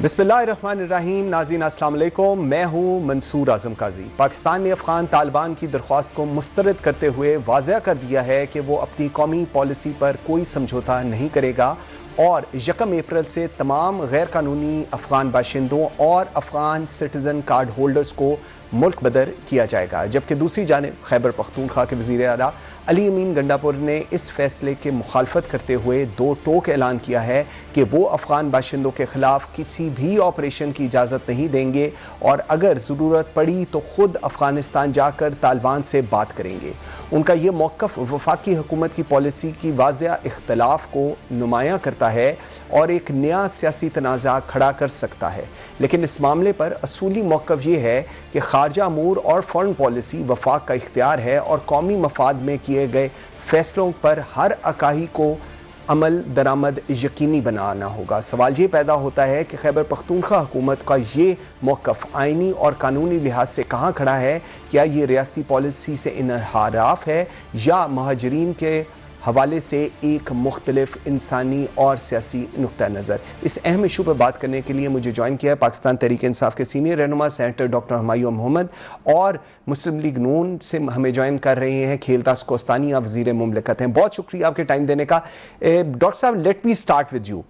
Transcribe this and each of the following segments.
बिस्मिल्लाहिर्रहमानिर्रहीम। नाज़रीन अस्सलाम वालेकुम, मैं हूँ मंसूर आज़म काजी। पाकिस्तान ने अफ़गान तालिबान की दरख्वास्त को मुस्तरद करते हुए वाज़ह कर दिया है कि वो अपनी कौमी पॉलिसी पर कोई समझौता नहीं करेगा और 1 अप्रैल से तमाम गैर कानूनी अफ़गान बाशिंदों और अफ़गान सिटीज़न कार्ड होल्डर्स को मुल्क बदर किया जाएगा। जबकि दूसरी जानिब खैबर पख्तूनख्वा के वज़ीर आला अली अमीन गंडापुर ने इस फैसले के मुखालफत करते हुए दो टोक ऐलान किया है कि वो अफ़गान बाशिंदों के ख़िलाफ़ किसी भी ऑपरेशन की इजाज़त नहीं देंगे और अगर ज़रूरत पड़ी तो ख़ुद अफ़गानिस्तान जाकर तालिबान से बात करेंगे। उनका ये मौक़िफ़ वफाकी हुकूमत की पॉलिसी की वाज़ह इख्तलाफ को नुमायाँ करता है और एक नया सियासी तनाज़ा खड़ा कर सकता है। लेकिन इस मामले पर असूली मौक़िफ़ ये है कि ख़ारजा अमूर और फ़ॉरेन पॉलिसी वफाक का इख्तियार है और कौमी मफाद में किए गए फैसलों पर हर अकाही को अमल दरामद यकीनी बनाना होगा। सवाल ये पैदा होता है कि खैबर पख्तूनख्वा हुकूमत का ये मौक़िफ़ आइनी और कानूनी लिहाज से कहाँ खड़ा है? क्या ये रियासती पॉलिसी से इन्हराफ है या महाजरीन के हवाले से एक मुख्तलिफ इंसानी और सियासी नुक्ता नज़र? इस अहम इशू पर बात करने के लिए मुझे ज्वाइन किया है पाकिस्तान तहरीक इंसाफ के सीनियर रहनुमा सेनेटर डॉक्टर हुमायूं मोहम्मद और मुस्लिम लीग नून से हमें ज्वाइन कर रहे हैं खेलतास कोस्तानी, आप वज़ीर मुमलिकत हैं। बहुत शुक्रिया आपके टाइम देने का। डॉक्टर साहब, let me start with you.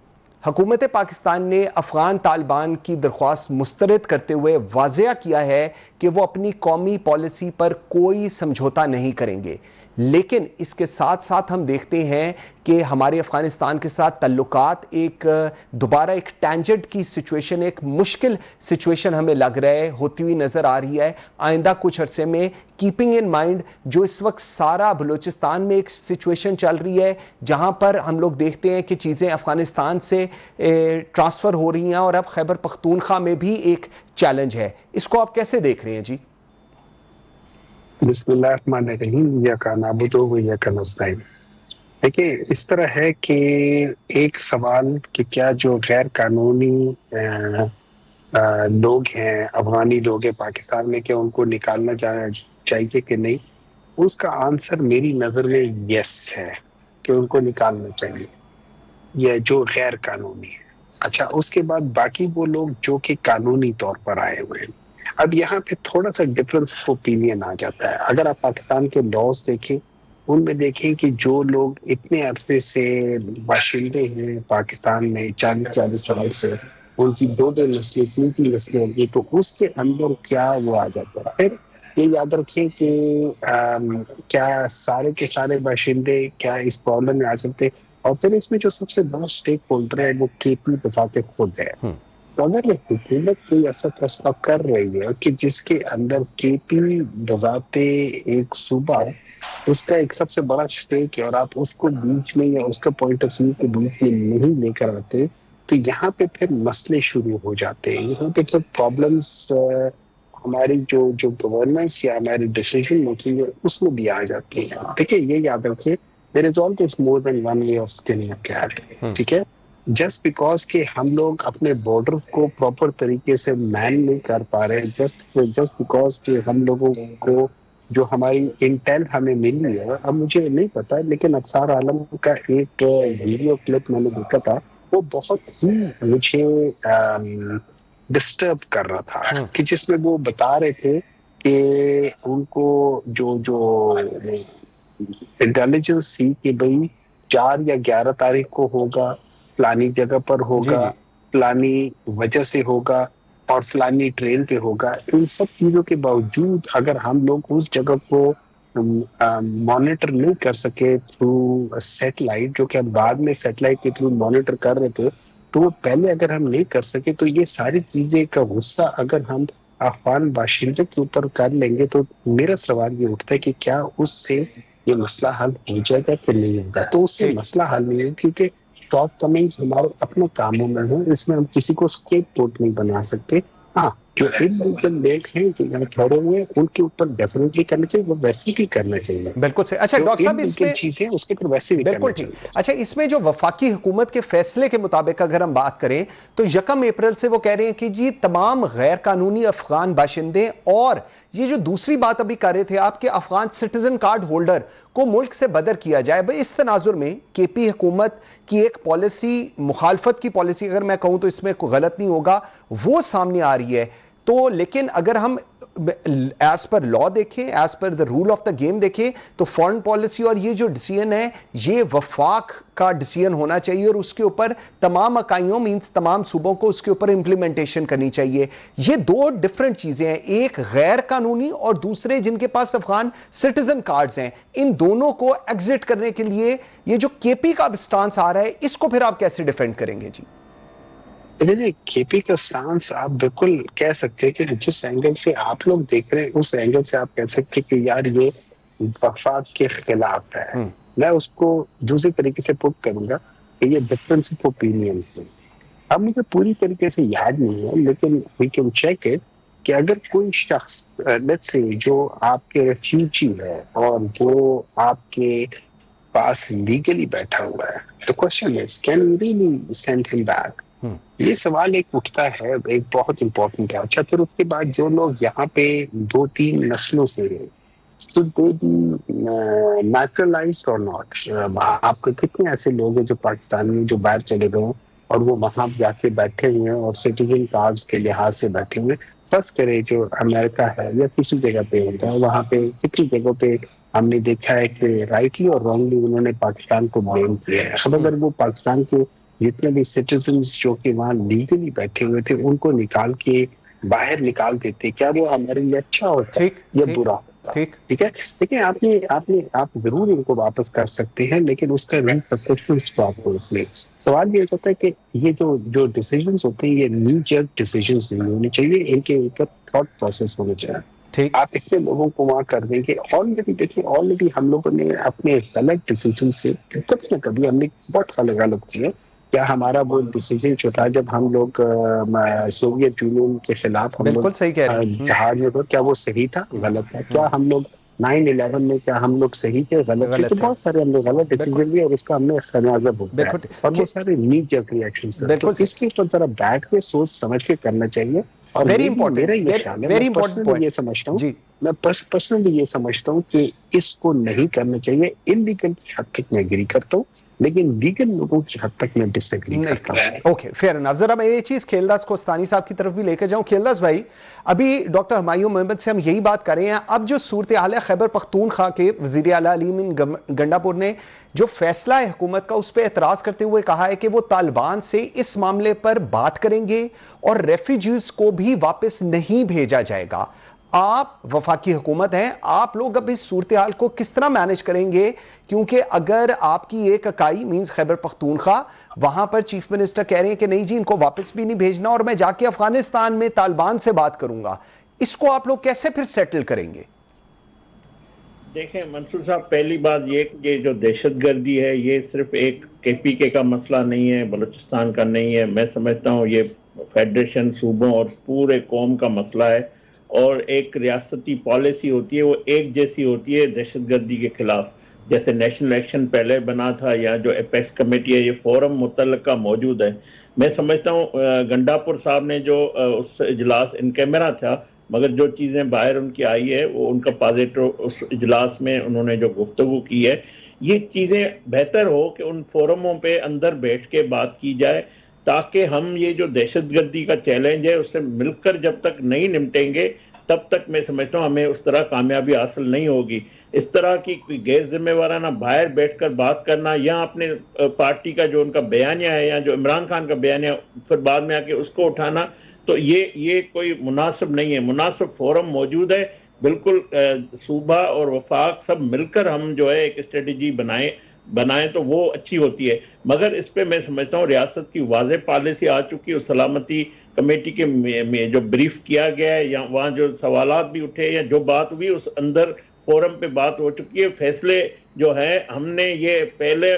हुकूमत पाकिस्तान ने अफ़गान तालिबान की दरख्वास्त मुस्तरद करते हुए वाज़ह किया है कि वो अपनी कौमी पॉलिसी पर कोई समझौता नहीं करेंगे, लेकिन इसके साथ साथ हम देखते हैं कि हमारे अफ़गानिस्तान के साथ तल्लुकात दोबारा एक टेंजेंट की सिचुएशन, एक मुश्किल सिचुएशन हमें लग रहा है होती हुई नज़र आ रही है आइंदा कुछ अरसे में। कीपिंग इन माइंड जो इस वक्त सारा बलूचिस्तान में एक सिचुएशन चल रही है जहां पर हम लोग देखते हैं कि चीज़ें अफ़गानिस्तान से ट्रांसफ़र हो रही हैं और अब खैबर पख्तूनख्वा में भी एक चैलेंज है। इसको आप कैसे देख रहे हैं जी? बिस्मिल्लाहिर्रहमानिर्रहीम, या का नाबुदु व या का नस्तईन। देखिए, इस तरह है कि एक सवाल कि क्या जो गैर कानूनी लोग हैं, अफगानी लोग हैं पाकिस्तान में, क्या उनको निकालना चाहिए कि नहीं? उसका आंसर मेरी नज़र में यस है कि उनको निकालना चाहिए, ये जो गैर कानूनी है। अच्छा, उसके बाद बाकी वो लोग जो कि कानूनी तौर पर आए हुए हैं। अब यहाँ पे थोड़ा सा डिफरेंस ओपिनियन आ जाता है। अगर आप पाकिस्तान के लॉज देखें, उनमें देखें कि जो लोग इतने अरसे से बाशिंदे हैं पाकिस्तान में 40-40 साल से, उनकी 2-2 नस्लें 3-3 नस्लें होंगी, तो उसके अंदर क्या वो आ जाता है। फिर ये याद रखें कि क्या सारे के सारे बाशिंदे क्या इस प्रॉब्लम में आ सकते हैं? और फिर इसमें जो सबसे बड़ा स्टेक होल्डर है वो केपी दफाते खुद है। तो अगर हुकूमत कोई ऐसा फैसला कर रही है कि जिसके अंदर केपी बजाते एक सूबा, उसका एक सबसे बड़ा स्टेक है और आप उसको बीच में या उसका पॉइंट ऑफ व्यू के बीच में नहीं लेकर आते, तो यहाँ पे फिर मसले शुरू हो जाते हैं। यहाँ पे फिर प्रॉब्लम्स हमारी जो जो गवर्नेंस या हमारी डिसीजन मेकिंग है उसमें भी आ जाती है। देखिए, ये याद रखिए, there is always more than one way of skinning a cat. ठीक है, जस्ट बिकॉज कि हम लोग अपने बॉर्डर को प्रॉपर तरीके से मैन नहीं कर पा रहे, जस्ट बिकॉज कि हम लोगों को जो हमारी इंटेल हमें मिली है, अब मुझे नहीं पता, लेकिन अफसार आलम का एक वीडियो क्लिप मैंने देखा था, वो बहुत ही मुझे डिस्टर्ब कर रहा था कि जिसमें वो बता रहे थे कि उनको जो जो इंटेलिजेंस थी कि भाई 4 या 11 तारीख को होगा, फलानी जगह पर होगा, फलानी वजह से होगा और फलानी ट्रेन पे होगा। इन सब चीजों के बावजूद अगर हम लोग उस जगह को मॉनिटर नहीं कर सके थ्रू सैटेलाइट, जो कि हम बाद में सैटेलाइट के थ्रू मॉनिटर कर रहे थे, तो वो पहले अगर हम नहीं कर सके, तो ये सारी चीजें का गुस्सा अगर हम अफगान बाशिंदे के ऊपर कर लेंगे, तो मेरा सवाल ये उठता है कि क्या उससे ये मसला हल हो जाएगा कि नहीं होगा? तो उससे मसला हल नहीं है, क्योंकि शॉर्ट कमिंग्स हमारे अपने कामों में है, इसमें हम किसी को स्केपगोट नहीं बना सकते। हाँ, जो इलीगल लोग हैं जो यहाँ ठहरे हुए हैं उनके ऊपर डेफिनेटली करना चाहिए, वो वैसे भी करना चाहिए। बिल्कुल से। अच्छा जो डॉक्टर साहब, इलीगल इसमें चीजें उसके ऊपर वैसे भी बिल्कुल करना ठीक। चाहिए। अच्छा, इसमें जो वफाकी हुकूमत के फैसले के मुताबिक अगर हम बात करें तो 1 अप्रैल से वो कह रहे हैं कि जी तमाम गैर कानूनी अफगान बाशिंदे, और ये जो दूसरी बात अभी कर रहे थे आपके अफगान सिटीजन कार्ड होल्डर को मुल्क से बदर किया जाए। भाई इस तनाजुर में केपी हुकूमत की एक पॉलिसी, मुखालफत की पॉलिसी अगर मैं कहूं तो इसमें कोई गलत नहीं होगा, वो सामने आ रही है। तो लेकिन अगर हम एज पर लॉ देखें, as per the rule of the game देखें, तो फॉरेन पॉलिसी और ये जो डिसीजन है ये वफाक का डिसीजन होना चाहिए और उसके ऊपर तमाम इकाइयों मींस तमाम सूबों को उसके ऊपर इंप्लीमेंटेशन करनी चाहिए। ये दो डिफरेंट चीजें हैं, एक गैर कानूनी और दूसरे जिनके पास अफगान सिटीजन कार्ड्स हैं। इन दोनों को एग्जिट करने के लिए ये जो केपी का स्टांस आ रहा है, इसको फिर आप कैसे डिफेंड करेंगे जी? देखिए, केपी का स्टांस आप बिल्कुल कह सकते हैं कि जिस एंगल से आप लोग देख रहे हैं उस एंगल से आप कह सकते हैं कि यार ये वफाक के खिलाफ है। मैं उसको दूसरी तरीके से पुट करूंगा कि ये डिफरेंस ऑफ ओपिनियन है। अब मुझे पूरी तरीके से याद नहीं है लेकिन वी कैन चेक इट कि अगर कोई शख्स लेट्स से जो आपके रेफ्यूजी है और वो आपके पास लीगली बैठा हुआ है, the question is can we really send him back? ये सवाल एक उठता है, एक बहुत इंपॉर्टेंट है। अच्छा, फिर उसके बाद जो लोग यहाँ पे 2-3 नस्लों से हैं, should they be naturalized or not? आपके कितने ऐसे लोग हैं जो पाकिस्तानी जो बाहर चले गए और वो वहां जाके बैठे हुए हैं और सिटीजन कार्ड्स के लिहाज से बैठे हुए। फर्स्ट करे जो अमेरिका है या किसी जगह पे होता है, वहां पे कितनी जगहों पे हमने देखा है कि राइटली और रॉन्गली उन्होंने पाकिस्तान को ब्लेम किया है। अब अगर वो पाकिस्तान के जितने भी सिटीजन जो कि वहां लीगली बैठे हुए थे उनको निकाल के बाहर निकाल देते, क्या वो हमारे लिए अच्छा होता है या बुरा होता? ठीक है, देखिए आप जरूर इनको वापस कर सकते हैं लेकिन उसका रिपरकशंस स्टॉप हो। सवाल ये होता है कि ये जो जो डिसीजंस होते हैं ये न्यू जर्क डिसीजंस नहीं होने चाहिए, इनके ऊपर थॉट प्रोसेस होने चाहिए। आप इतने लोगों को वहां कर देंगे। ऑलरेडी देखिए, ऑलरेडी हम लोगों ने अपने गलत डिसीजन से कभी न कभी हमने बहुत गलत किए। क्या हमारा वो डिसीजन जो था जब हम लोग सोवियत यूनियन के खिलाफ हम लोग जहाज में, क्या वो सही था गलत था? क्या हम लोग 9/11 में क्या हम लोग सही थे गलत थे? तो बहुत सारे हमने गलत डिसीजन लिए और उसका हमने खमियाजा भुगता है और वो सारे नी जर्क रिएक्शन। तो इसके ऊपर जरा बैठ के सोच समझ के करना चाहिए। और वेरी इंपॉर्टेंट, मेरा ये ख्याल है, मैं पर्सनली ये समझता हूँ, मैं पर्सनली ये समझता हूँ कि इसको नहीं करना चाहिए। इलीगल की हद तक मैं एग्री करता हूँ लेकिन लीगल लोगों की हद तक मैं डिसएग्री करता हूं। Okay, fair enough. जरा मैं ये चीज खेलदास कोस्तानी साहब की तरफ भी लेकर जाऊं। खेलदास भाई, अभी डॉक्टर हुमायूं मोहम्मद से हम यही बात कर रहे हैं। अब जो सूरत हाल है, खैबर पख्तूनख्वा के वजीर आला अलीम गंडापुर ने जो फैसला है हुकूमत का उस पर एतराज करते हुए कहा है कि वो तालिबान से इस मामले पर बात करेंगे और रेफ्यूजीज को भी वापस नहीं भेजा जाएगा। आप वफाकी हुकूमत हैं, आप लोग अब इस सूरत हाल को किस तरह मैनेज करेंगे? क्योंकि अगर आपकी एक इकाई मींस खैबर पख्तूनख्वा, वहां पर चीफ मिनिस्टर कह रहे हैं कि नहीं जी इनको वापस भी नहीं भेजना और मैं जाके अफगानिस्तान में तालिबान से बात करूंगा, इसको आप लोग कैसे फिर सेटल करेंगे? देखें मंसूर साहब, पहली बात ये जो दहशतगर्दी है ये सिर्फ एक केपीके का मसला नहीं है, बलूचिस्तान का नहीं है। मैं समझता हूँ ये फेडरेशन, सूबों और पूरे कौम का मसला है और एक रियासती पॉलिसी होती है वो एक जैसी होती है दहशतगर्दी के खिलाफ। जैसे नेशनल एक्शन पहले बना था या जो एपेक्स कमेटी है, ये फोरम मुतल्लका मौजूद है। मैं समझता हूँ गंडापुर साहब ने जो उस इजलास इन कैमरा था, मगर जो चीज़ें बाहर उनकी आई है वो उनका पॉजिटिव उस इजलास में उन्होंने जो गुफ्तगू की है, ये चीज़ें बेहतर हो कि उन फोरमों पे अंदर बैठ के बात की जाए ताकि हम ये जो दहशतगर्दी का चैलेंज है उससे मिलकर जब तक नहीं निपटेंगे तब तक मैं समझता हूँ हमें उस तरह कामयाबी हासिल नहीं होगी। इस तरह की कोई गैर जिम्मेवाराना बाहर बैठकर बात करना या अपने पार्टी का जो उनका बयानिया है या जो इमरान खान का बयानिया फिर बाद में आके उसको उठाना, तो ये कोई मुनासिब नहीं है। मुनासिब फोरम मौजूद है, बिल्कुल सूबा और वफाक सब मिलकर हम जो है एक स्ट्रेटजी बनाएं तो वो अच्छी होती है। मगर इस पे मैं समझता हूँ रियासत की वाज़ेह पॉलिसी आ चुकी है। सलामती कमेटी के में जो ब्रीफ किया गया है या वहाँ जो सवालात भी उठे या जो बात हुई उस अंदर फोरम पे बात हो चुकी है। फैसले जो है हमने ये पहले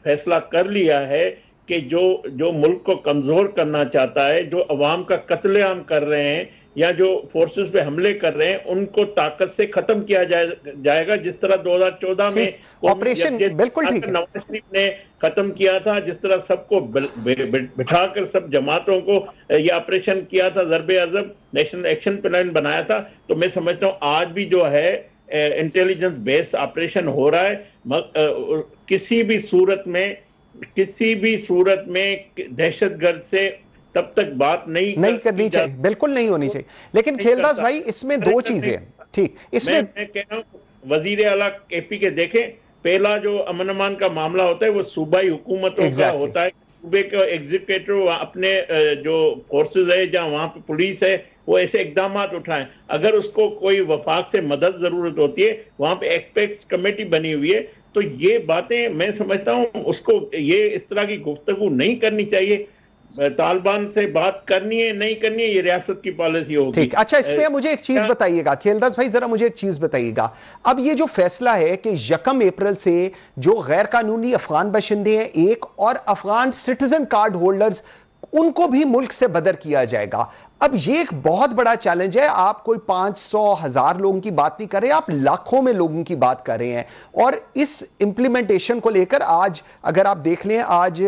फैसला कर लिया है कि जो मुल्क को कमज़ोर करना चाहता है, जो अवाम का कत्लेआम कर रहे हैं, या जो फोर्सेस पे हमले कर रहे हैं उनको ताकत से खत्म किया जाएगा, जिस तरह 2014 में ऑपरेशन बिल्कुल ठीक है नवाज शरीफ ने खत्म किया था, जिस तरह सबको बिठाकर सब जमातों को ये ऑपरेशन किया था, ज़रबे अज़ब नेशनल एक्शन प्लान बनाया था। तो मैं समझता हूँ आज भी जो है इंटेलिजेंस बेस्ड ऑपरेशन हो रहा है। किसी भी सूरत में दहशतगर्द से तब तक बात नहीं करनी चाहिए, बिल्कुल नहीं होनी चाहिए। लेकिन खेलदास भाई इसमें दो चीजें, ठीक, इसमें मैं कह रहा हूं वजीर आला केपी के देखें, पहला जो अमन अमान का मामला होता है वो सूबाई हुकूमतों का होता है। सूबे के एग्जीक्यूटिव अपने जो फोर्सेस है जहां वहां पे पुलिस है वो ऐसे इकदाम उठाएं। अगर उसको कोई वफाक से मदद जरूरत होती है, वहां पे एक्सपेक्स कमेटी बनी हुई है। तो ये बातें मैं समझता हूं उसको ये इस तरह की गुफ्तगू नहीं करनी चाहिए। तालिबान से बात करनी है नहीं करनी है ये रियासत की पॉलिसी होगी। ठीक, अच्छा इसमें मुझे एक चीज बताइएगा खेलदास भाई, जरा मुझे एक चीज बताइएगा। अब ये जो फैसला है कि 1 अप्रैल से जो गैर कानूनी अफगान बाशिंदे हैं एक और अफगान सिटीजन कार्ड होल्डर्स उनको भी मुल्क से बदर किया जाएगा, अब ये एक बहुत बड़ा चैलेंज है। आप कोई 500,000 लोगों की बात नहीं कर रहे, आप लाखों में लोगों की बात कर रहे हैं। और इस इंप्लीमेंटेशन को लेकर आज अगर आप देख लें, आज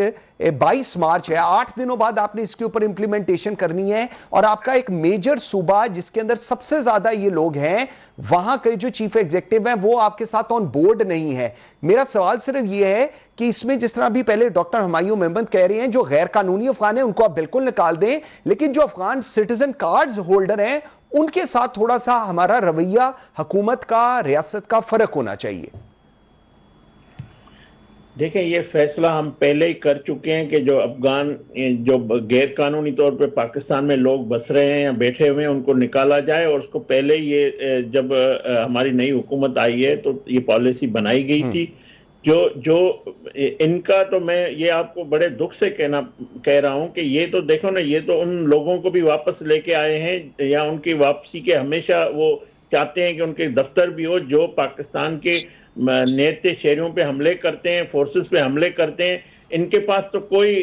22 मार्च है, 8 दिनों बाद आपने इसके ऊपर इंप्लीमेंटेशन करनी है। और आपका एक मेजर सूबा जिसके अंदर सबसे ज्यादा ये लोग हैं, वहां के जो चीफ एग्जीक्यूटिव हैं वो आपके साथ ऑन बोर्ड नहीं है। मेरा सवाल सिर्फ ये है कि इसमें जिस तरह भी पहले डॉक्टर हुमायूं मोहम्मद कह रहे हैं, जो गैर कानूनी अफगान है उनको आप बिल्कुल निकाल दें, लेकिन जो अफगान सिटीजन कार्ड्स होल्डर हैं उनके साथ थोड़ा सा हमारा रवैया हुकूमत का, रियासत का फर्क होना चाहिए। देखें ये फैसला हम पहले ही कर चुके हैं कि जो अफगान जो गैर कानूनी तौर पे पाकिस्तान में लोग बस रहे हैं या बैठे हुए हैं उनको निकाला जाए। और उसको पहले ये जब हमारी नई हुकूमत आई है तो ये पॉलिसी बनाई गई थी। जो इनका तो मैं ये आपको बड़े दुख से कह रहा हूं कि ये तो देखो ना, ये तो उन लोगों को भी वापस लेके आए हैं या उनकी वापसी के हमेशा वो चाहते हैं कि उनके दफ्तर भी हो जो पाकिस्तान के नेते शहरों पे हमले करते हैं, फोर्सेस पे हमले करते हैं। इनके पास तो कोई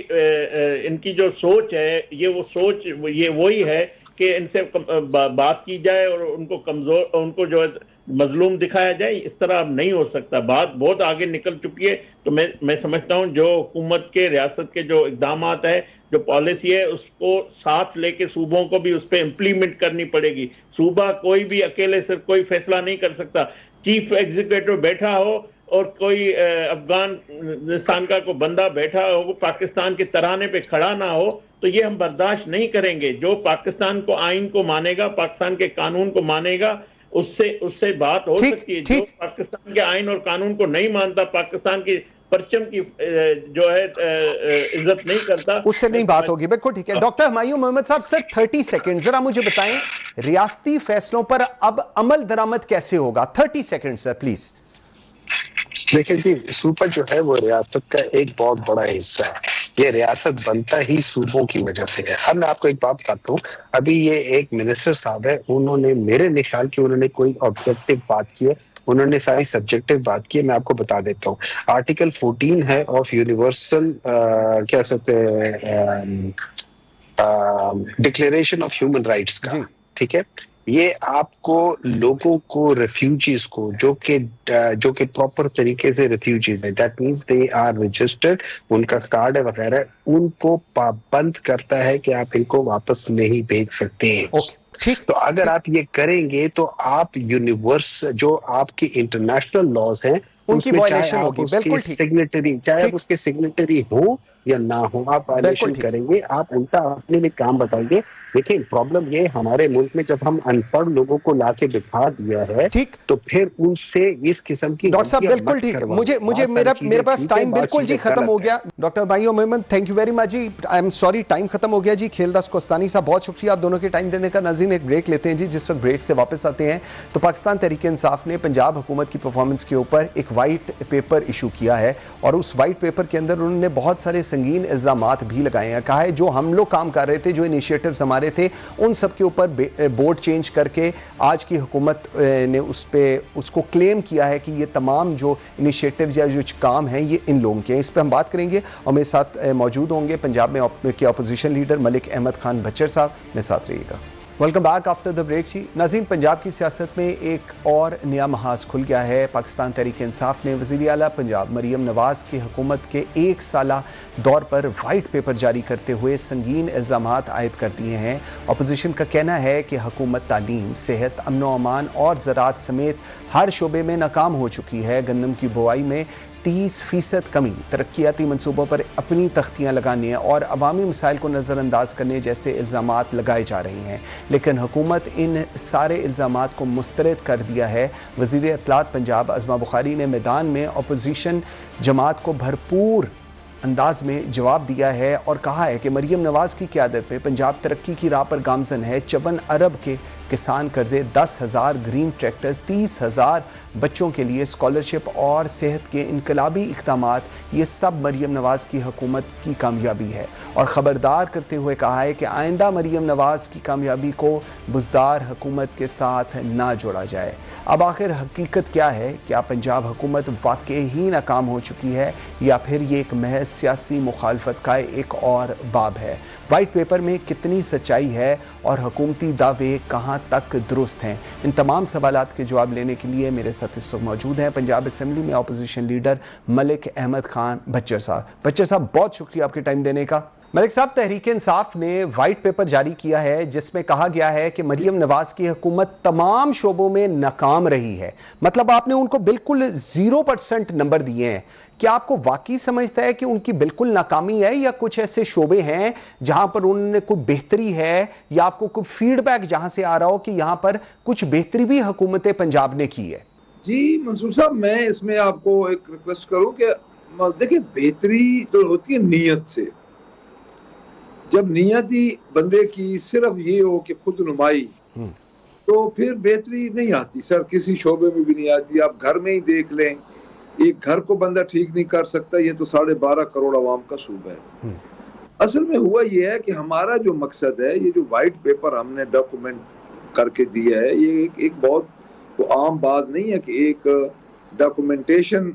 इनकी जो सोच है ये वो सोच ये वही है कि इनसे बात की जाए और उनको कमजोर, उनको जो है मजलूम दिखाया जाए। इस तरह अब नहीं हो सकता, बात बहुत आगे निकल चुकी है। तो मैं समझता हूं जो हुकूमत के, रियासत के जो इकदाम है, जो पॉलिसी है, उसको साथ लेके सूबों को भी उस पर इम्प्लीमेंट करनी पड़ेगी। सूबा कोई भी अकेले सिर्फ कोई फैसला नहीं कर सकता। चीफ एग्जीक्यूटिव बैठा हो और कोई अफगानिस्तान का कोई बंदा बैठा हो वो पाकिस्तान के तराने पे खड़ा ना हो, तो ये हम बर्दाश्त नहीं करेंगे। जो पाकिस्तान को आइन को मानेगा, पाकिस्तान के कानून को मानेगा, उससे बात हो सकती है। जो पाकिस्तान के आइन और कानून को नहीं मानता, पाकिस्तान की परचम की जो है इज्जत नहीं करता, उससे नहीं बात होगी। बिल्कुल ठीक है। डॉक्टर हुमायूं मोहम्मद साहब सर 30 सेकंड जरा मुझे बताएं, रियासती फैसलों पर अब अमल दरामद कैसे होगा? 30 सेकंड सर प्लीज। देखिए जी, सूबा जो है वो रियासत का एक बहुत बड़ा हिस्सा है। ये रियासत बनता ही सूबों की वजह से है। अब मैं आपको एक बात बताता हूँ, अभी ये एक मिनिस्टर साहब है, उन्होंने मेरे नहीं ख्याल कि उन्होंने कोई ऑब्जेक्टिव बात की है, उन्होंने सारी सब्जेक्टिव बात की है। मैं आपको बता देता हूँ, आर्टिकल 14 है ऑफ यूनिवर्सल क्या कहते हैं डिक्लेरेशन ऑफ ह्यूमन राइट्स का, ठीक है। ये आपको लोगों को, रेफ्यूजीज को, जो कि प्रॉपर तरीके से रेफ्यूजीज है, that means they are registered, उनका कार्ड है वगैरह, उनको पाबंद करता है कि आप इनको वापस नहीं भेज सकते हैं। तो अगर आप ये करेंगे तो आप यूनिवर्स जो आपकी इंटरनेशनल लॉज हैं उनकी वायलेशन होगी। बिल्कुल सिग्नेटरी, चाहे आप उसके सिग्नेटरी हो या ना हो, आप वायलेशन करेंगे। आप उल्टा अपने लिए काम बताएंगे। देखिए प्रॉब्लम ये, हमारे मुल्क में जब हम अनपढ़ लोगों को लाके बिठा दिया है, ठीक, तो फिर उनसे इस किस्म की, डॉक्टर साहब बिल्कुल ठीक, मुझे मेरे पास टाइम बिल्कुल जी खत्म हो गया। Doctor Humayun Mohammad thank you very much ji, I am sorry time खत्म हो गया जी। खेलदास कोस्तानी साहब बहुत शुक्रिया आप दोनों के टाइम देने का। नाज़रीन एक ब्रेक लेते हैं जी, जिस वक्त ब्रेक से वापस आते हैं तो पाकिस्तान तहरीक इंसाफ ने पंजाब हुकूमत की परफॉर्मेंस के ऊपर एक वाइट पेपर इशू किया है और उस वाइट पेपर के अंदर उन्होंने बहुत सारे संगीन इल्जामात भी लगाए हैं। कहा है जो हम लोग काम कर रहे थे, जो इनिशिएटिव्स हमारे थे, उन सब के ऊपर बोर्ड चेंज करके आज की हुकूमत ने उसको क्लेम किया है कि ये तमाम जो इनिशिएटिव्स या जो काम हैं ये इन लोगों के हैं। इस पर हम बात करेंगे और मेरे साथ मौजूद होंगे पंजाब में के अपोजिशन लीडर मलिक अहमद खान भच्चर साहब। मेरे साथ रहिएगा। Welcome back after the break जी। नाज़रीन, पंजाब की सियासत में एक और नया महाज खुल गया है। पाकिस्तान तहरीक इंसाफ ने वज़ीर आला पंजाब मरियम नवाज़ की हुकूमत के एक साला दौर पर वाइट पेपर जारी करते हुए संगीन इल्ज़ामात आयद कर दिए हैं। अपोजिशन का कहना है कि हुकूमत तालीम, सेहत, अमन व अमान और ज़राअत समेत हर शोबे में नाकाम हो चुकी है। गंदम की बुआई में 30% कमी, तरक्याती मनसूबों पर अपनी तख्तियाँ लगाने और अवामी मसाइल को नज़रअंदाज करने जैसे इल्ज़ामात लगाए जा रहे हैं, लेकिन हुकूमत इन सारे इल्ज़ामात को मुस्तरद कर दिया है। वज़ीर इत्तलात पंजाब अज़मा बुखारी ने मैदान में अपोजिशन जमात को भरपूर अंदाज में जवाब दिया है और कहा है कि मरियम नवाज़ की क़यादत में पंजाब तरक्की की राह पर गामज़न है। 54 अरब के किसान कर्जे, 10,000 ग्रीन ट्रैक्टर्स, 30,000 बच्चों के लिए स्कॉलरशिप और सेहत के इनकलाबी इक़दामात, ये सब मरियम नवाज़ की हुकूमत की कामयाबी है। और ख़बरदार करते हुए कहा है कि आइंदा मरियम नवाज़ की कामयाबी को बुज़दार हुकूमत के साथ ना जोड़ा जाए। अब आखिर हकीकत क्या है? क्या पंजाब हुकूमत वाकई ही नाकाम हो चुकी है या फिर ये एक महज सियासी मुखालफत का एक और बाब है? वाइट पेपर में कितनी सच्चाई है और हुकूमती दावे कहाँ तक दुरुस्त हैं? इन तमाम सवालात के जवाब लेने के लिए मेरे साथ इस वक्त मौजूद हैं पंजाब असम्बली में अपोजिशन लीडर मलिक अहमद खान बच्चर साहब। बच्चर साहब, बहुत शुक्रिया आपके टाइम देने का। मलिक साहब, तहरीक इंसाफ ने वाइट पेपर जारी किया है जिसमें कहा गया है कि मरियम नवाज की हुकूमत तमाम शोबों में नाकाम रही है। मतलब आपने उनको बिल्कुल 0% नंबर दिए हैं। क्या आपको वाकई समझता है कि उनकी बिल्कुल नाकामी है या कुछ ऐसे शोबे हैं जहां पर उन्होंने कोई बेहतरी है, या आपको कोई फीडबैक जहां से आ रहा हो कि यहां पर कुछ बेहतरी भी हुकूमत पंजाब ने की है? जी मंसूर साहब, मैं इसमें आपको एक रिक्वेस्ट करूं कि देखिए, बेहतरी तो होती है नीयत से। जब नीयत ही बंदे की सिर्फ ये हो कि खुद नुमाई, तो फिर बेहतरी नहीं आती सर, किसी शोबे में भी नहीं आती। आप घर में ही देख लें, एक घर को बंदा ठीक नहीं कर सकता, ये तो 12.5 करोड़ आवाम का सूबा है। असल में हुआ ये है कि हमारा जो मकसद है, ये जो वाइट पेपर हमने डॉक्यूमेंट करके दिया है, ये एक बहुत तो आम बात नहीं है कि एक डॉक्यूमेंटेशन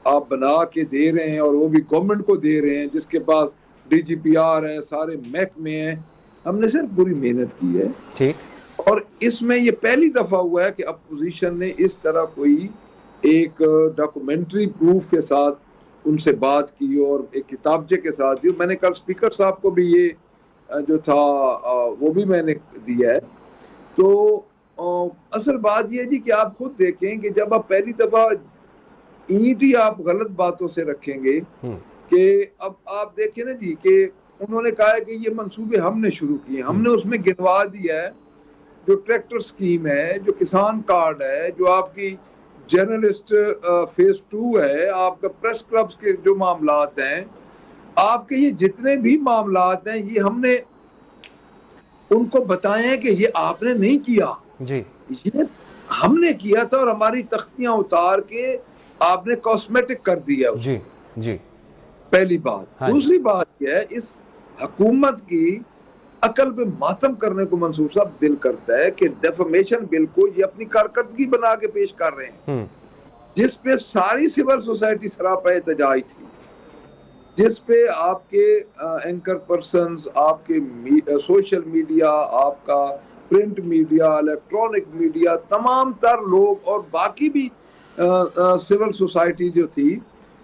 आप बना के दे रहे हैं और वो भी गवर्नमेंट को दे रहे हैं जिसके पास DGPR है, सारे महकमे हैं। हमने सिर्फ पूरी मेहनत की है, ठीक। और इसमें ये पहली दफा हुआ है कि अपोजिशन ने इस तरह कोई एक डॉक्यूमेंट्री प्रूफ के साथ उनसे बात की और एक किताबचे के साथ दी। मैंने कल स्पीकर साहब को भी ये जो था वो भी मैंने दिया है। तो असल बात ये है जी कि आप खुद देखें कि जब आप पहली दफा ईंट ही आप गलत बातों से रखेंगे कि अब आप देखें ना जी कि उन्होंने कहा है कि ये मंसूबे हमने शुरू किए, हमने उसमें गिनवा दिया है जो ट्रैक्टर स्कीम है, जो किसान कार्ड है, जो आपकी जर्नलिस्ट फेज 2 है, आपका प्रेस क्लब्स के जो मामलात हैं, आपके ये जितने भी मामलात हैं, ये हमने उनको बताए हैं कि ये आपने नहीं किया जी, ये हमने किया था और हमारी तख्तियां उतार के आपने कॉस्मेटिक कर दिया जी जी। पहली बात। हाँ, दूसरी बात यह है, इस हुकूमत की अकल पे मातम करने को मंसूर साहब दिल करता है कि डेफमेशन बिल को ये अपनी कारकर्दगी बना के पेश कर रहे हैं, जिस पे सारी सिविल सोसाइटी सरापा एहतजाज थी, जिस पे आपके एंकर पर्सन्स, आपके सोशल मीडिया, आपका प्रिंट मीडिया, इलेक्ट्रॉनिक मीडिया, तमाम तर लोग और बाकी भी सिविल सोसाइटी जो थी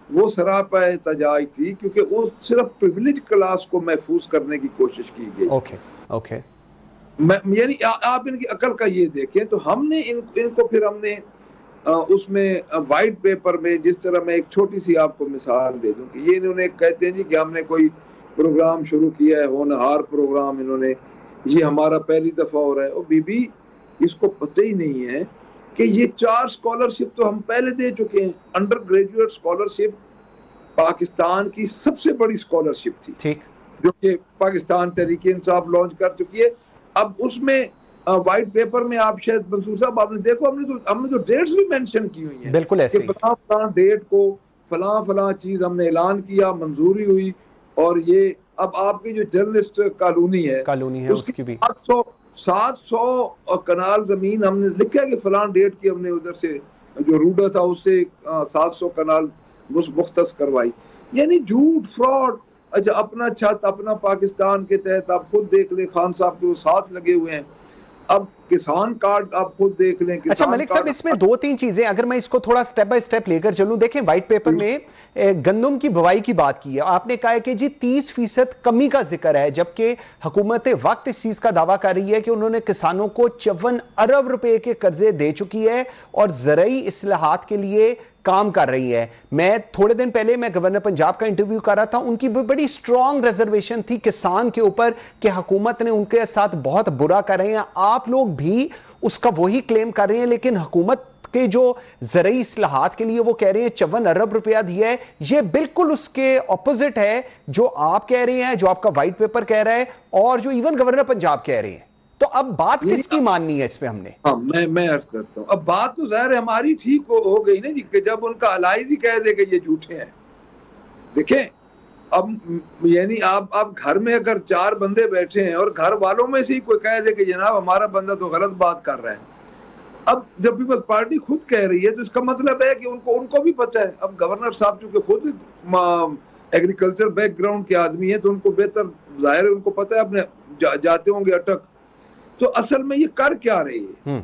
वो सरापा एहतजाज थी, क्योंकि वो सिर्फ प्रिविलेज क्लास को महफूज करने की कोशिश की गई। ओके यानी आप इनकी अकल का ये देखें। तो हमने इनको फिर हमने उसमें वाइट पेपर में, जिस तरह मैं एक छोटी सी आपको मिसाल दे दूं कि ये इन्होंने कहते हैं जी कि हमने कोई प्रोग्राम शुरू किया है, होनहार प्रोग्राम, इन्होंने ये हमारा पहली दफा हो रहा है। और बीबी इसको पता ही नहीं है कि ये 4 स्कॉलरशिप तो हम पहले दे चुके हैं। अंडर ग्रेजुएट स्कॉलरशिप पाकिस्तान की सबसे बड़ी स्कॉलरशिप थी, ठीक, जो कि पाकिस्तान तहरीक इंसाफ लॉन्च कर चुकी है। अब उसमें व्हाइट पेपर में आप शायद मंसूर साहब आपने देखो, हमने तो डेट्स भी मेंशन की हुई हैं, बिल्कुल ऐसे ही, फलां डेट को फलां चीज हमने ऐलान किया, मंजूरी हुई। और ये अब आपकी जो जर्नलिस्ट कॉलोनी है उसकी भी 700 कनाल जमीन हमने लिखा है कि फलां डेट की हमने उधर से जो रूडा था उससे 700 कनाल मुख्तस करवाई। यानी झूठ, फ्रॉड। अच्छा, अपना छत अपना पाकिस्तान के तहत आप खुद देख ले, खान साहब के वो साथ लगे हुए हैं। अब किसान कार्ड आप खुद देख लें। अच्छा मलिक साहब, इसमें दो तीन चीजें अगर मैं इसको थोड़ा स्टेप बाय स्टेप लेकर चलूं। देखें, व्हाइट पेपर में गंदम की बुवाई की बात की है, आपने कहा है कि जी 30% कमी का जिक्र है, जबकि हुकूमत वक्त इस चीज का दावा कर रही है कि उन्होंने किसानों को 54 अरब रुपए के कर्जे दे चुकी है और ज़रई इस्लाहात के लिए काम कर रही है। मैं थोड़े दिन पहले मैं गवर्नर पंजाब का इंटरव्यू कर रहा था, उनकी बड़ी स्ट्रांग रिजर्वेशन थी किसान के ऊपर कि हुकूमत ने उनके साथ बहुत बुरा कर रहे हैं। आप लोग भी उसका वही क्लेम कर रहे हैं, लेकिन हुकूमत के जो ज़रई इस्लाहात के लिए वो कह रहे हैं 54 अरब रुपया दिया है, ये बिल्कुल उसके ऑपोजिट है जो आप कह रहे हैं, जो आपका व्हाइट पेपर कह रहा है और जो इवन गवर्नर पंजाब कह रहे हैं। तो अब बात किसकी माननी है इसमें हमने? हाँ, मैं अर्ज करता हूँ, अब बात तो ज़ाहिर है हमारी ठीक हो गई ना जी, कि जब उनका अलाइज ही कह दे कि ये झूठे हैं। देखें, अब यानी आप घर में अगर 4 बंदे बैठे हैं और घर वालों में से ही कोई कह दे कि जनाब हमारा बंदा तो गलत बात कर रहा है, अब जब पीपल्स पार्टी खुद कह रही है तो इसका मतलब है कि उनको भी पता है। अब गवर्नर साहब चूंकि खुद एग्रीकल्चर बैकग्राउंड के आदमी है तो उनको बेहतर जाहिर है, उनको पता है, अपने जाते होंगे अटक। तो असल में ये कर क्या रही है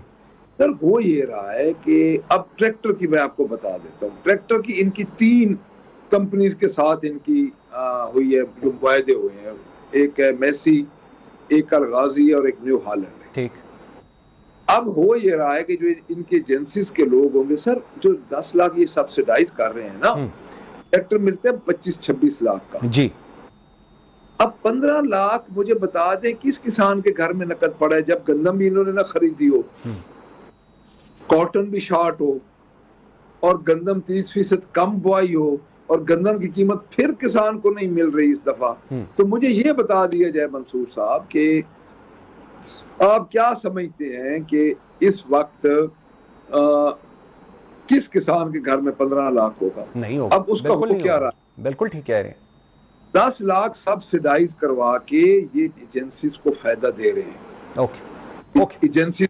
सर? वो ये रहा है कि अब ट्रैक्टर की मैं आपको बता देता हूँ। ट्रैक्टर की इनकी 3 कंपनीज के साथ इनकी हुई है, जो वायदे हुए हैं। एक है मेसी, एक अलगाजी और एक न्यू हॉलैंड। ठीक। अब हो ये रहा है कि जो इनके एजेंसीज के लोग होंगे सर, जो 10 लाख ये सब्सिडाइज कर रहे हैं ना, ट्रैक्टर मिलते हैं 25-26 लाख का जी। अब 15 लाख मुझे बता दें किस किसान के घर में नकद पड़ा है, जब गंदम भी इन्होंने ना खरीदी हो, कॉटन भी शॉर्ट हो और गंदम 30% कम बुआई हो और गंदम की कीमत फिर किसान को नहीं मिल रही इस दफा। तो मुझे ये बता दिया जाए मंसूर साहब कि आप क्या समझते हैं कि इस वक्त किस किसान के घर में 15 लाख होगा? नहीं होगा। अब उसका हो क्या रहा? बिल्कुल ठीक कह रहे हैं। 10 लाख सब्सिडाइज करवा के ये एजेंसीज को फायदा दे रहे हैं। ओके। एजेंसी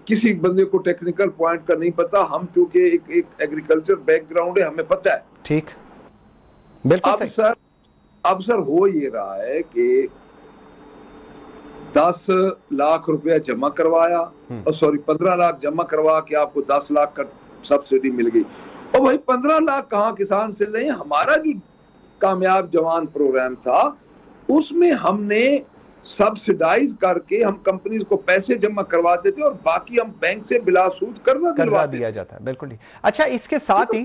किसी बंदे को टेक्निकल पॉइंट का नहीं पता, हम चूंकि एक एग्रीकल्चर बैकग्राउंड है, हमें पता है। ठीक, बिल्कुल सही। अब सर हो ये रहा है कि 10 लाख रुपया जमा करवाया और सॉरी 15 लाख जमा करवा के आपको 10 लाख का सब्सिडी मिल गई। और भाई 15 लाख कहाँ किसान से लें? हमारा जो कामयाब जवान प्रोग्राम था उसमें हमने सब्सिडाइज करके हम कंपनीज को पैसे जमा करवाते थे और बाकी हम बैंक से बिला सूद कर्जा दिया जाता है। बिल्कुल। अच्छा, इसके साथ ही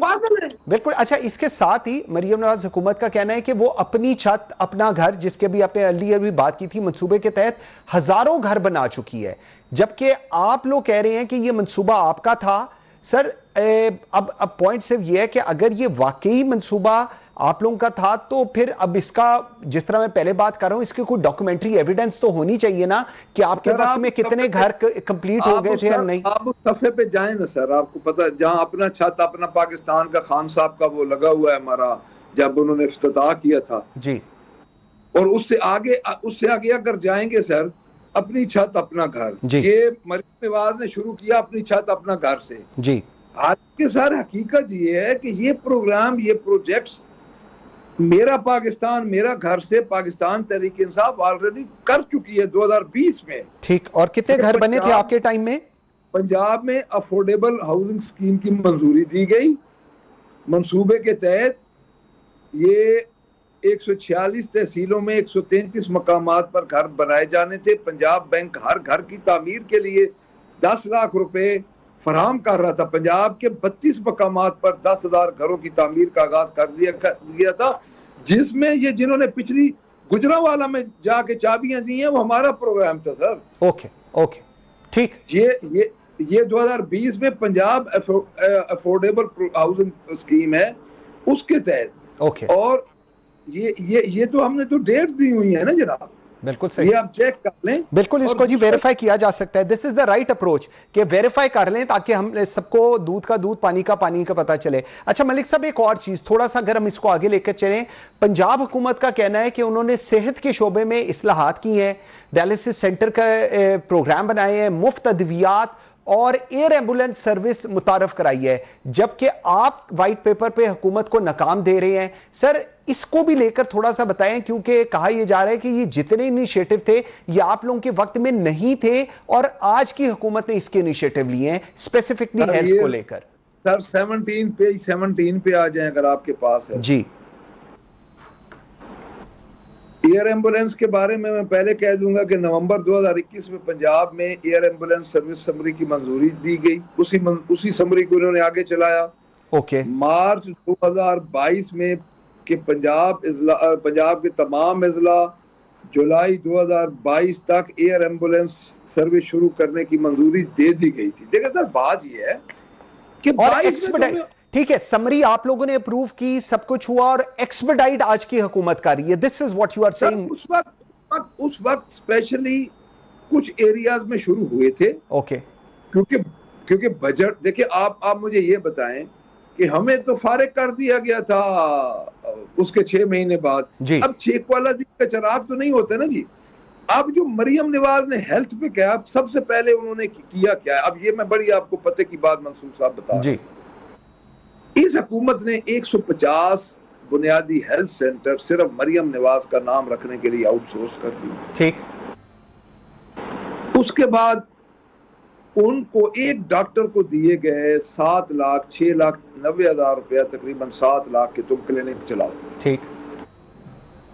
बिल्कुल, अच्छा इसके साथ ही मरियम नवाज हुकूमत का कहना है कि वो अपनी छत अपना घर, जिसके भी आपने अर्लियर भी बात की थी, मंसूबे के तहत हजारों घर बना चुकी है, जबकि आप लोग कह रहे हैं कि ये मंसूबा आपका था। सर अब पॉइंट सिर्फ ये है कि अगर ये वाकई मंसूबा आप लोगों का था तो फिर अब इसका, जिस तरह मैं पहले बात कर रहा हूं, इसकी कोई डॉक्यूमेंट्री एविडेंस तो होनी चाहिए ना कि आपके वक्त में कितने घर कंप्लीट हो गए थे या नहीं। आप उस सफे पे जाएं ना सर, आपको पता जहां अपना छत अपना पाकिस्तान का खान साहब का वो लगा हुआ है हमारा, जब उन्होंने इफ्तिताह किया था जी, और उससे आगे अगर जाएंगे सर, अपनी छत अपना घर, ये मरियम नवाज ने शुरू किया अपनी छत अपना घर से जी। आज के सर हकीकत ये है कि ये प्रोग्राम, ये प्रोजेक्ट्स मेरा पाकिस्तान मेरा घर से पाकिस्तान तहरीक इंसाफ ऑलरेडी कर चुकी है 2020 में। ठीक, और कितने घर बने थे आपके टाइम में? पंजाब में अफोर्डेबल हाउसिंग स्कीम की मंजूरी दी गई। मंसूबे के तहत ये 146 तहसीलों में 133 मकामात पर घर बनाए जाने थे। पंजाब बैंक हर घर की तामीर के लिए 10 लाख रुपए फराहम कर रहा था। पंजाब के 32 मकामात पर 10,000 घरों की तामीर का आगाज कर दिया था, जिसमें ये जिन्होंने पिछली गुजरांवाला में जाके चाबियां दी हैं वो हमारा प्रोग्राम था सर। ओके ठीक। ये 2020 में पंजाब अफोर्डेबल हाउसिंग स्कीम है, उसके तहत। और ये तो हमने तो डेट दी हुई है ना जनाब। बिल्कुल सही, ये आप चेक कर लें। बिल्कुल, इसको जी वेरीफाई किया जा सकता है। This is the right approach कि वेरीफाई कर लें ताकि हम सबको दूध का दूध पानी का पानी का पता चले। अच्छा मलिक साहब, एक और चीज थोड़ा सा अगर हम इसको आगे लेकर चलें, पंजाब हुकूमत का कहना है कि उन्होंने सेहत के शोबे में इस्लाहात की हैं, डायलिसिस सेंटर का प्रोग्राम बनाए हैं, मुफ्त अद्वियात और एयर एम्बुलेंस सर्विस मुतारफ कराई है, जबकि आप वाइट पेपर पे हुकूमत को नाकाम दे रहे हैं। सर, इसको भी लेकर थोड़ा सा बताएं, क्योंकि कहा यह जा रहा है कि ये जितने इनिशिएटिव थे ये आप लोगों के वक्त में नहीं थे और आज की हुकूमत ने इसके इनिशिएटिव लिए हैं स्पेसिफिकली हेल्थ को लेकर। सर 17 पे आ जाए अगर आपके पास है जी। एयर एम्बुलेंस के बारे में मैं पहले कह दूंगा कि नवंबर 2021 में पंजाब में एयर एम्बुलेंस सर्विस समरी की मंजूरी दी गई, उसी समरी को उन्होंने आगे चलाया। ओके। मार्च 2022 में कि पंजाब के तमाम अजला जुलाई 2022 तक एयर एम्बुलेंस सर्विस शुरू करने की मंजूरी दे दी गई थी। देखिए सर, बात यह है कि ठीक है, समरी आप लोगों ने अप्रूव की, सब कुछ हुआ और एक्सपेडाइट आज की हुकूमत कर रही है। This is what you are saying. उस वक्त स्पेशली कुछ एरियाज में शुरू हुए थे। ओके। क्योंकि बजट देखिए, आप मुझे ये बताएं कि हमें तो फारिग कर दिया गया था उसके 6 महीने बाद। अब चेक वाला दिन का चराग तो नहीं होता ना जी। अब जो मरियम नवाज ने हेल्थ पे किया, सबसे पहले उन्होंने किया क्या? अब ये मैं बड़ी आपको पते की बात मंसूर साहब बता रहा हूं। इस हुकूमत ने 150 बुनियादी हेल्थ सेंटर सिर्फ मरियम नवाज का नाम रखने के लिए आउटसोर्स कर दिए। ठीक। उसके बाद उनको एक डॉक्टर को दिए गए 7,06,90,000 रुपया, तकरीबन 7 लाख के तुम क्लिनिक चलाओ। ठीक।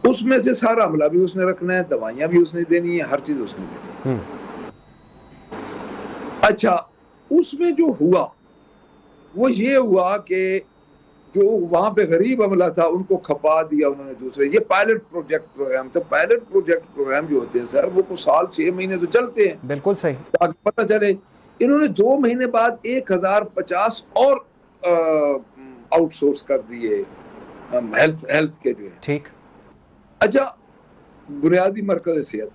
उसमें से सारा अमला भी उसने रखना है, दवाइयां भी उसने देनी है, हर चीज उसने देनी है। अच्छा, उसमें जो हुआ वो ये हुआ कि जो वहां पे गरीब अमला था उनको खपा दिया उन्होंने दूसरे। ये पायलट प्रोजेक्ट प्रोग्राम था। पायलट प्रोजेक्ट प्रोग्राम जो होते हैं सर, वो कुछ साल 6 महीने तो चलते हैं। बिल्कुल सही। ताकि पता चले। इन्होंने 2 महीने बाद 1050 और आउटसोर्स कर दिए हेल्थ के जो है। ठीक। अच्छा, बुनियादी मरकज सेहत।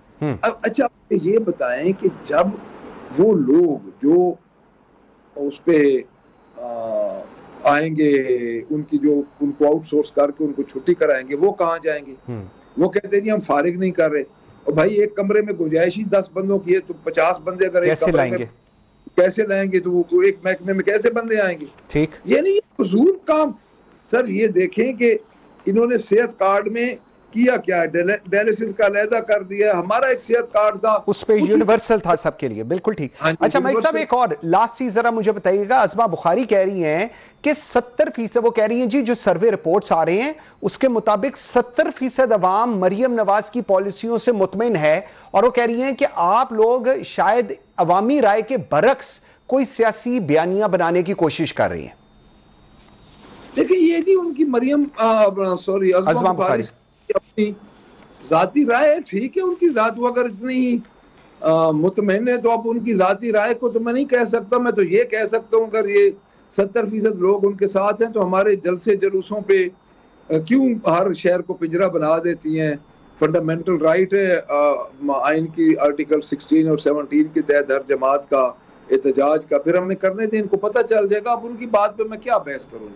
अब अच्छा ये बताएं कि जब वो लोग जो उस पे आएंगे, उनको आउटसोर्स करके उनको छुट्टी कराएंगे, वो कहाँ जाएंगे? वो कहते हैं जी हम फारिग नहीं कर रहे। और भाई एक कमरे में गुंजाइश ही 10 बंदों की है, तो 50 बंदे अगर कैसे लाएंगे? तो वो एक महकमे में कैसे बंदे आएंगे? ठीक। ये नहीं फजूल काम। सर ये देखें कि इन्होंने सेहत कार्ड में किया क्या? डायलिसिस का अलहदा कर दिया। हमारा एक सेहत कार्ड था, उस पे यूनिवर्सल था सबके लिए। बिल्कुल ठीक। अच्छा मलिक साहब, एक और लास्ट चीज जरा मुझे बताइएगा। अज़मा बुखारी कह रही हैं कि 70%, वो कह रही हैं जी जो सर्वे रिपोर्ट्स आ रहे हैं उसके मुताबिक 70% अवाम मरियम नवाज की पॉलिसियों से मुतमिन है, और वो कह रही हैं कि आप लोग शायद अवामी राय के बरक्स कोई सियासी बयानियां बनाने की कोशिश कर रही हैं। देखिए ये जी उनकी अज़मा बुखारी अपनी जाती राय है, ठीक है। उनकी जात अगर इतनी मुतमईन है तो अब उनकी जाती राय को तो मैं नहीं कह सकता। मैं तो ये कह सकता हूँ अगर ये 70% लोग उनके साथ हैं तो हमारे जलसे जुलूसों पे क्यों हर शहर को पिंजरा बना देती हैं? फंडामेंटल राइट है आइन की आर्टिकल 16 और 17 के तहत हर जमात का एहतजाज का। फिर हमें करने दें, इनको पता चल जाएगा। अब उनकी बात पे मैं क्या बहस करूँगी?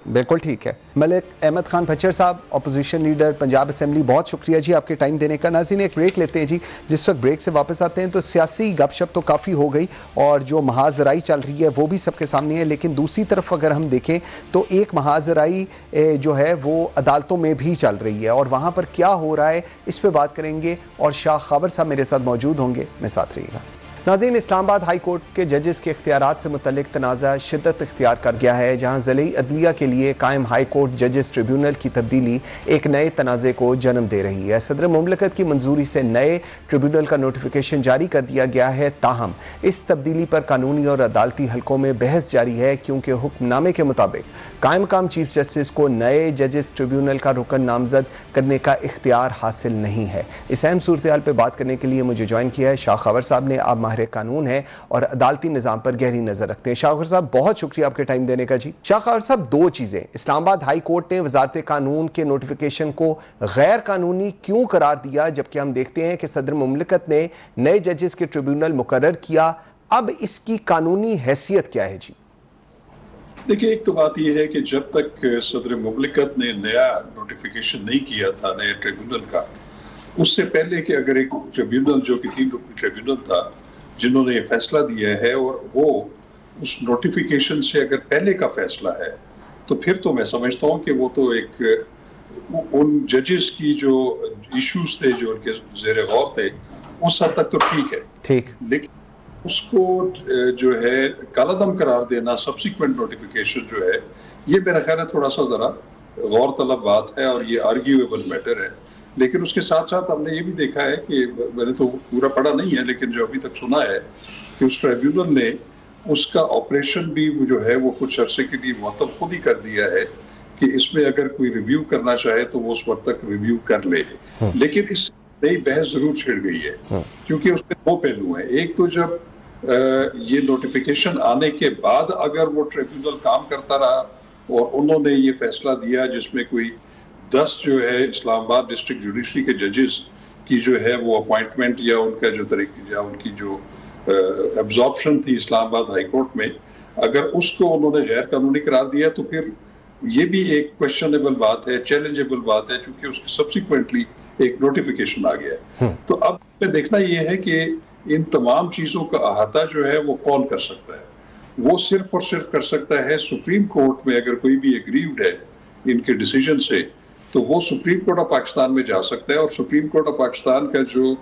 बिल्कुल ठीक है। मलिक अहमद खान भच्चर साहब, अपोजिशन लीडर पंजाब असेंबली, बहुत शुक्रिया जी आपके टाइम देने का। नाज़रीन एक ब्रेक लेते हैं जी। जिस वक्त ब्रेक से वापस आते हैं तो सियासी गपशप तो काफ़ी हो गई और जो महाजराई चल रही है वो भी सबके सामने है, लेकिन दूसरी तरफ अगर हम देखें तो एक महाजराई जो है वो अदालतों में भी चल रही है और वहाँ पर क्या हो रहा है इस पर बात करेंगे और शाह खबर साहब मेरे साथ मौजूद होंगे। मैं साथ रहिएगा। नाज़रीन, इस्लामाबाद हाई कोर्ट के जजेस के इख्तियारात से मुतल्लिक तनाज़ा शिद्दत इख्तियार कर गया है, जहाँ ज़िली अदलिया के लिए कायम हाई कोर्ट जजेस ट्रिब्यूनल की तब्दीली एक नए तनाज़े को जन्म दे रही है। सदर मुमलिकत की मंजूरी से नए ट्रिब्यूनल का नोटिफिकेशन जारी कर दिया गया है, ताहम इस तब्दीली पर कानूनी और अदालती हलकों में बहस जारी है, क्योंकि हुक्मनामे के मुताबिक कायम मकाम चीफ जस्टिस को नए जजेस ट्रिब्यूनल का रुकन नामजद करने का इख्तियार हासिल नहीं है। इस अहम सूरत हाल पर बात करने के लिए मुझे ज्वाइन किया है शाह खबर साहब ने। आप माहिर कानून है और अदालती निजाम पर गहरी नजर रखते हैं। शाह खबर साहब बहुत शुक्रिया आपके टाइम देने का जी। शाह खबर साहब, 2 चीजें, इस्लामाबाद हाई कोर्ट ने वजारत कानून के नोटिफिकेशन को गैर कानूनी क्यों करार दिया, जबकि हम देखते हैं कि सदर मुमलिकत ने नए जजेस के ट्रिब्यूनल मुकर्रर किया। अब इसकी कानूनी हैसियत क्या है जी? देखिए, एक तो बात यह है कि जब तक सदर मुमलिकत ने नया नोटिफिकेशन नहीं किया था नए ट्रिब्यूनल का, उससे पहले कि अगर एक ट्रिब्यूनल जो कि 3 रुकनी ट्रिब्यूनल था जिन्होंने ये फैसला दिया है, और वो उस नोटिफिकेशन से अगर पहले का फैसला है तो फिर तो मैं समझता हूँ कि वो तो एक उन जजेस की जो इश्यूज थे जो उनके ज़ेरे गौर थे उस हद तक तो ठीक है, ठीक, लेकिन उसको जो है कालादम करार देना सब्सिक्वेंट नोटिफिकेशन जो है, ये मेरा ख्याल है थोड़ा सा जरा गौर तलब बात है और ये आर्ग्यूएबल मैटर है। लेकिन उसके साथ साथ हमने ये भी देखा है कि मैंने तो पूरा पढ़ा नहीं है, लेकिन जो अभी तक सुना है कि उस ट्राइब्यूनल ने उसका ऑपरेशन भी जो है वो कुछ अरसे के लिए मुअत्तल खुद ही कर दिया है कि इसमें अगर कोई रिव्यू करना चाहे तो वो उस वक्त तक रिव्यू कर ले। लेकिन इस नई बहस जरूर छिड़ गई है, क्योंकि उसमें दो पहलू हैं। एक तो जब ये नोटिफिकेशन आने के बाद अगर वो ट्रिब्यूनल काम करता रहा और उन्होंने ये फैसला दिया जिसमें कोई 10 जो है इस्लामाबाद डिस्ट्रिक्ट जुडिशरी के जजेस की जो है वो अपॉइंटमेंट या उनका जो तरीके या उनकी जो एब्जॉर्प्शन थी इस्लामाबाद हाई कोर्ट में, अगर उसको उन्होंने गैर कानूनी करार दिया तो फिर ये भी एक क्वेश्चनेबल बात है, चैलेंजेबल बात है, क्योंकि उसके सब्सिक्वेंटली एक नोटिफिकेशन आ गया है। तो अब देखना ये है कि इन तमाम चीजों का अहाता जो है वो कौन कर सकता है। वो सिर्फ और सिर्फ कर सकता है सुप्रीम कोर्ट में, अगर कोई भी एग्रीव्ड है इनके डिसीजन से तो वो सुप्रीम कोर्ट ऑफ पाकिस्तान में जा सकता है, और सुप्रीम कोर्ट ऑफ पाकिस्तान का जो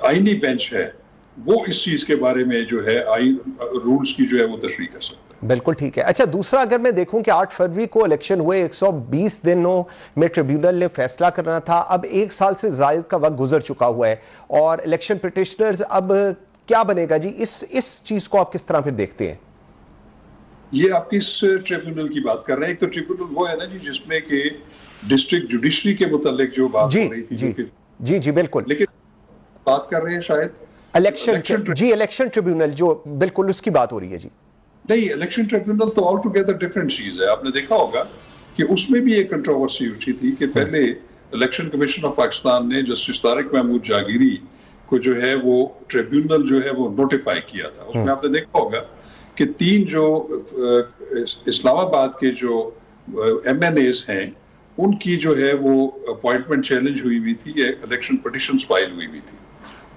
आईनी बेंच है वो इस चीज के बारे में जो है आइन रूल्स की जो है वो तशरीह कर सकता है। बिल्कुल ठीक है। अच्छा, दूसरा अगर मैं देखूं कि 8 फरवरी को इलेक्शन हुए, 120 दिनों में ट्रिब्यूनल ने फैसला करना था, अब 1 साल से ज़ायद का वक्त गुजर चुका हुआ है और इलेक्शन पिटिशनर्स, अब क्या बनेगा जी? इस चीज को आप किस तरह फिर देखते हैं? ये आप किस ट्रिब्यूनल की बात कर रहे हैं? एक तो ट्रिब्यूनल वो है ना जी जिसमें कि डिस्ट्रिक्ट जुडिशरी के मुतालिक जो बात हो रही थी, जी बिल्कुल, लेकिन बात कर रहे हैं शायद इलेक्शन ट्रिब्यूनल जो बिल्कुल उसकी बात हो रही है जी। नहीं, इलेक्शन ट्रिब्यूनल तो ऑल टुगेदर डिफरेंट चीज है। आपने देखा होगा कि उसमें भी एक कंट्रोवर्सी उठी थी कि पहले इलेक्शन कमीशन ऑफ पाकिस्तान ने जस्टिस तारिक महमूद जागीरी को जो है वो ट्रिब्यूनल जो है वो नोटिफाई किया था। उसमें आपने देखा होगा कि 3 जो इस्लामाबाद के जो MNAs हैं उनकी जो है वो अपॉइंटमेंट चैलेंज हुई हुई थी, इलेक्शन पिटिशंस फाइल हुई हुई थी।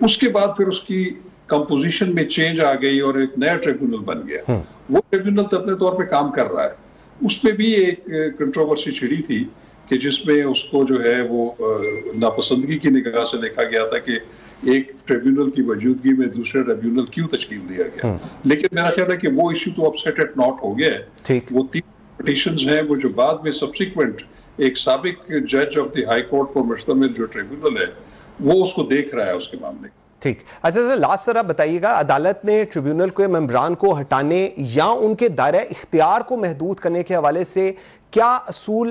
उसके बाद फिर उसकी कंपोजिशन में चेंज आ गई और एक नया ट्रिब्यूनल बन गया। वो ट्रिब्यूनल तो अपने तौर पे काम कर रहा है। उसमें भी एक कंट्रोवर्सी छिड़ी थी कि जिसमें उसको जो है वो नापसंदगी की निगाह से देखा गया था कि एक ट्रिब्यूनल की मौजूदगी में दूसरे ट्रिब्यूनल क्यों तश्कील दिया गया। लेकिन मेरा ख्याल है कि वो इश्यू तो अब सेट एट नॉट हो गया है। वो 3 पिटिशंस हैं वो जो बाद में सब्सिक्वेंट एक साबिक जज ऑफ द हाई कोर्ट पर मुश्तमिल जो ट्रिब्यूनल है वो उसको देख रहा है उसके मामले को। ठीक। अच्छा सर, लास्ट सर आप बताइएगा, अदालत ने ट्रिब्यूनल के मेंबरान को हटाने या उनके दायरा इख्तियार को महदूद करने के हवाले से क्या असूल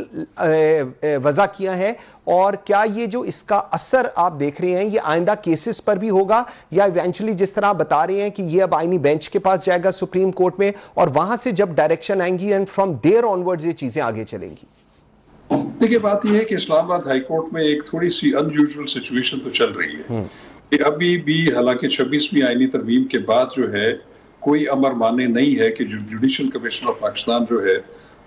वज़ा किया है, और क्या ये जो इसका असर आप देख रहे हैं ये आइंदा केसेस पर भी होगा, या इवेंचुअली जिस तरह आप बता रहे हैं कि ये अब आईनी बेंच के पास जाएगा सुप्रीम कोर्ट में और वहां से जब डायरेक्शन आएंगी एंड फ्रॉम देयर ऑनवर्ड्स ये चीजें आगे चलेंगी? देखिए, बात यह है कि इस्लामाबाद हाई कोर्ट में एक थोड़ी सी अनयूजुअल सिचुएशन तो चल रही है कि अभी भी हालांकि 26वीं आईनी तरमीम के बाद जो है कोई अमर माने नहीं है कि जुडिशल कमीशन ऑफ पाकिस्तान जो है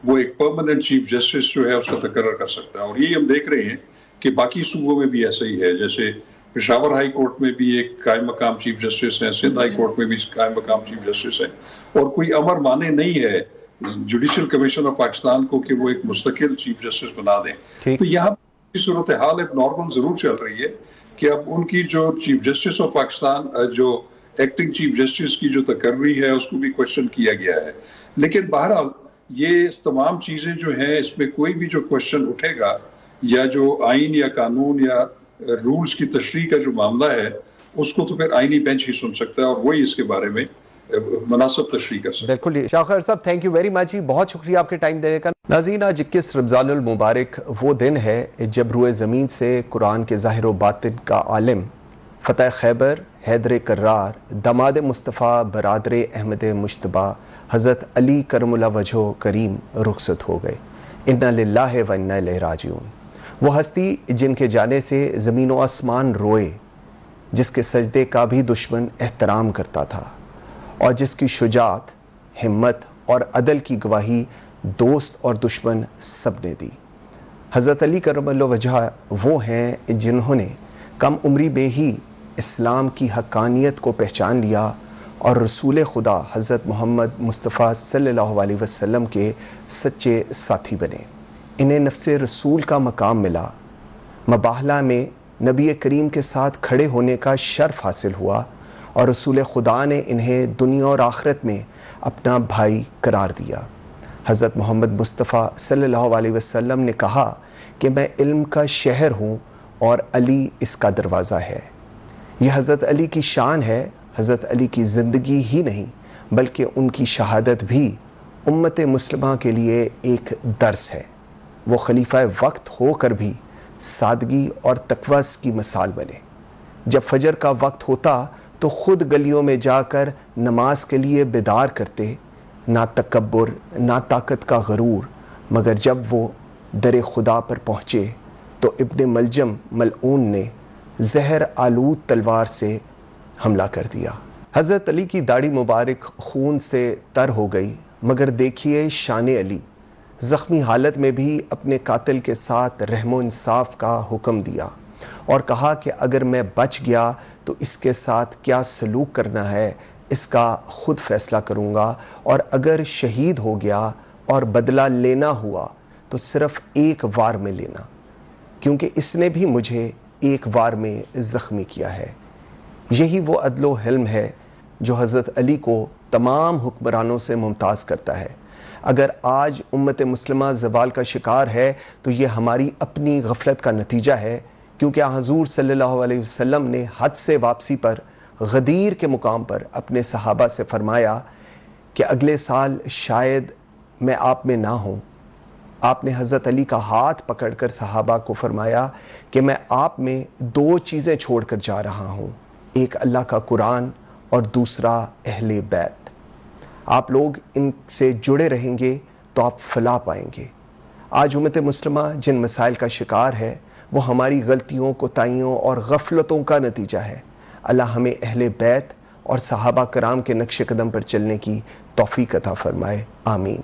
वो एक परमानेंट चीफ जस्टिस जो है उसका तकर्रर कर सकता है। और यही हम देख रहे हैं कि बाकी सूबों में भी ऐसा ही है। जैसे पेशावर हाई कोर्ट में भी एक कायम मकाम चीफ जस्टिस है, सिंध हाई कोर्ट में भी कायम मकाम चीफ जस्टिस है, और कोई अमर माने नहीं है जुडिशल कमीशन ऑफ पाकिस्तान को कि वो एक मुस्तकिल चीफ जस्टिस बना दें। तो यहाँ की सूरत हाल एक नॉर्मल जरूर चल रही है कि अब उनकी जो चीफ जस्टिस ऑफ पाकिस्तान जो एक्टिंग चीफ जस्टिस की जो तकर्री है उसको भी क्वेश्चन किया गया है। लेकिन बहरहाल ये तमाम चीजें जो हैं इसमें कोई भी जो क्वेश्चन उठेगा या जो आइन या कानून या रूल्स की तशरीह का जो मामला है उसको तो फिर आईनी बेंच ही सुन सकता है और वही इसके बारे में मुनासिब तशरीह कर सकते हैं। बिल्कुल शाखर साहब, थैंक यू वेरी मच जी, बहुत शुक्रिया आपके टाइम देने का। नाज़रीन, आज 21 रमज़ानुल मुबारक वो दिन है जब रुए ज़मीन से कुरान के ज़ाहिर व बातिन का आलिम फ़तह खैबर हैदर कर्रार दामाद मुस्तफ़ा बरादर अहमद मुश्तबा हज़रत अली करमुल्लाह वजहो करीम रुखसत हो गए। इन्ना लिल्लाहि व इन्ना इलैहि राजिऊन। वो हस्ती जिनके जाने से ज़मीन व आसमान रोए, जिसके सजदे का भी दुश्मन एहतराम करता था और जिसकी शुजात, हिम्मत और अदल की गवाही दोस्त और दुश्मन सब ने दी। हज़रत अली करमुल्लाह वजह वो हैं जिन्होंने कम उम्री में ही इस्लाम की हक्कानियत को पहचान लिया और रसूल खुदा हज़रत मोहम्मद मुस्तफ़ा सल्लल्लाहु अलैहि वसल्लम के सच्चे साथी बने। इन्हें नफ्से रसूल का मकाम मिला। मबाहला में नबी करीम के साथ खड़े होने का शर्फ हासिल हुआ और रसूल खुदा ने इन्हें दुनिया और आखिरत में अपना भाई करार दिया। हज़रत मोहम्मद मुस्तफ़ा सल्लल्लाहु अलैहि वसल्लम ने कहा कि मैं इल्म का शहर हूँ और अली इसका दरवाज़ा है। यह हज़रत अली की शान है। हज़रत अली की ज़िंदगी ही नहीं बल्कि उनकी शहादत भी उम्मत मुस्लिमा के लिए एक दर्स है। वो खलीफा वक्त होकर भी सादगी और तकवस की मिसाल बने। जब फजर का वक्त होता तो ख़ुद गलियों में जाकर नमाज के लिए बेदार करते, ना तकब्बुर ना ताकत का गरूर, मगर जब वो दर खुदा पर पहुँचे तो इब्ने मलजम मलऊन ने जहर आलूद तलवार से हमला कर दिया। हज़रत अली की दाढ़ी मुबारक खून से तर हो गई, मगर देखिए शान अली ज़ख्मी हालत में भी अपने कातिल के साथ रहमो इंसाफ का हुक्म दिया और कहा कि अगर मैं बच गया तो इसके साथ क्या सलूक करना है इसका खुद फैसला करूँगा, और अगर शहीद हो गया और बदला लेना हुआ तो सिर्फ़ एक वार में लेना, क्योंकि इसने भी मुझे एक वार में ज़ख्मी किया है। यही वो अदलो हिल्म है जो हज़रत अली को तमाम हुक्मरानों से मुमताज़ करता है। अगर आज उम्मत मुस्लिमा ज़वाल का शिकार है तो ये हमारी अपनी गफलत का नतीजा है, क्योंकि हुज़ूर सल्लल्लाहु अलैहि वसल्लम ने हज से वापसी पर गदीर के मुकाम पर अपने सहाबा से फरमाया कि अगले साल शायद मैं आप में ना हूँ। आपने हज़रत अली का हाथ पकड़कर सहाबा को फरमाया कि मैं आप में दो चीज़ें छोड़कर जा रहा हूँ, एक अल्लाह का कुरान और दूसरा अहले बैत। आप लोग इनसे जुड़े रहेंगे तो आप फलाह पाएंगे। आज उम्मत मुस्लिमा जिन मसाइल का शिकार है वो हमारी गलतियों, कोताहियों और गफलतों का नतीजा है। अल्लाह हमें अहले बैत और सहाबा कराम के नक्श कदम पर चलने की तौफीक अता फरमाए। आमीन।